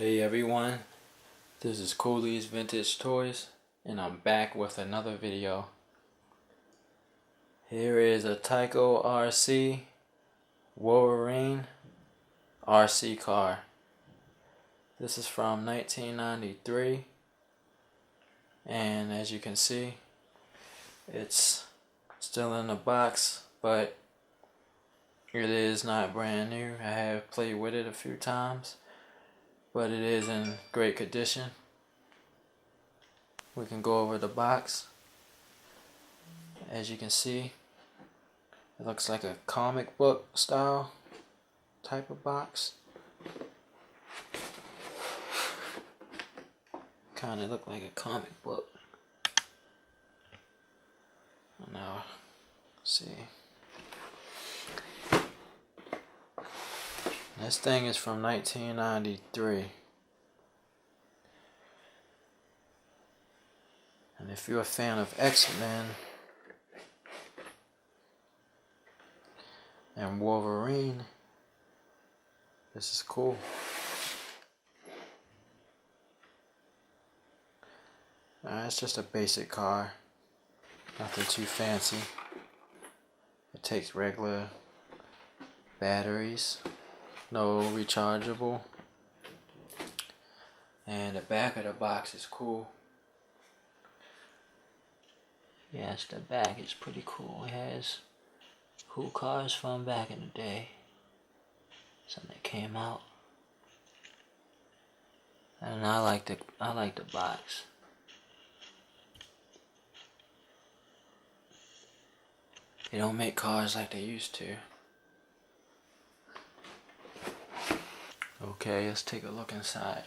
Hey everyone, this is Koolies Vintage Toys, and I'm back with another video. Here is a Tyco RC Wolverine RC car. This is from 1993, and as you can see, it's still in the box, but it is not brand new. I have played with it a few times, but it is in great condition. We can go over the box. As you can see, it looks like a comic book style type of box. Kind of look like a comic book. Now, see. This thing is from 1993. And if you're a fan of Xmen and Wolverine, this is cool. It's just a basic car. Nothing too fancy. It takes regular batteries. No rechargeable. And the back of the box is cool. Yes, the back is pretty cool. It has cool cars from back in the day. Something that came out. And I like the box. They don't make cars like they used to. Okay, let's take a look inside.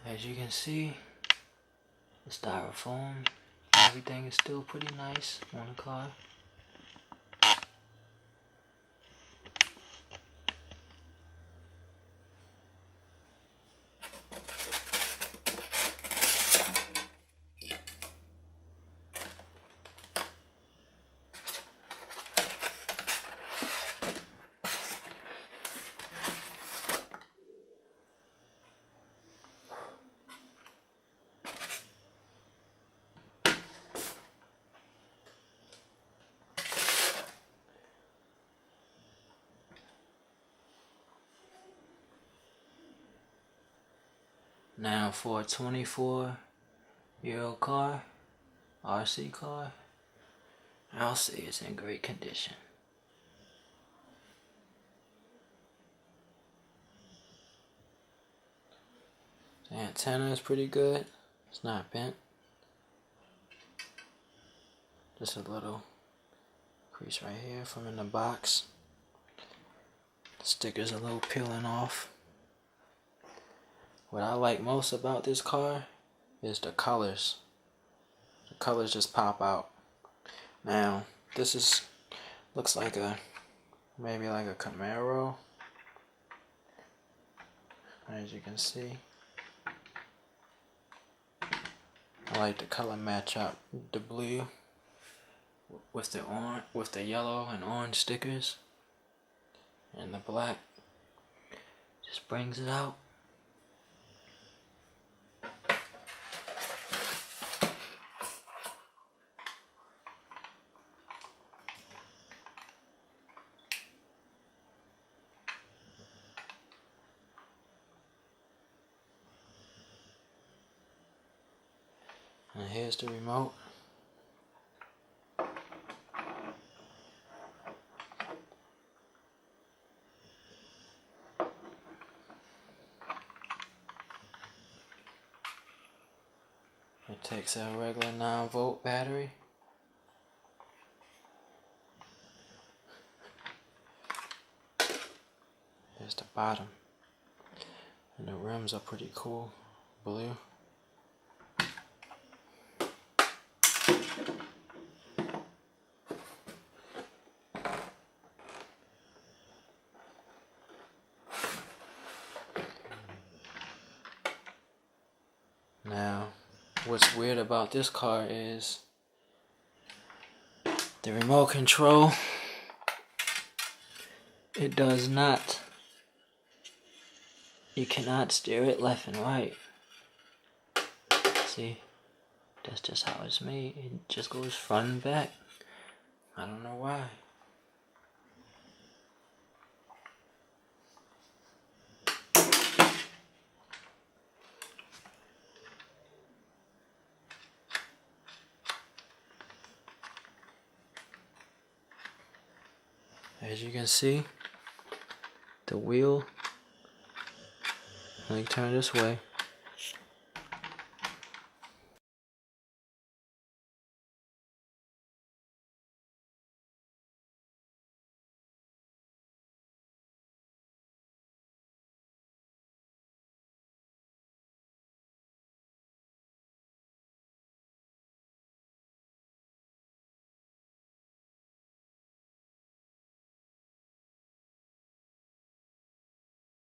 As you can see, the styrofoam, everything is still pretty nice on the car. Now for a 24-year-old car, RC car, I'll say it's in great condition. The antenna is pretty good. It's not bent. Just a little crease right here from in the box. The sticker's a little peeling off. What I like most about this car is the colors. The colors just pop out. Now, this looks like maybe like a Camaro. As you can see. I like the color match up the blue with the yellow and orange stickers, and the black just brings it out. And here's the remote. It takes a regular 9-volt battery. Here's the bottom. And the rims are pretty cool. Blue. Now, what's weird about this car is the remote control. It does not. You cannot steer it left and right. See? That's just how it's made. It just goes front and back. I don't know why. As you can see, the wheel, let me turn this way.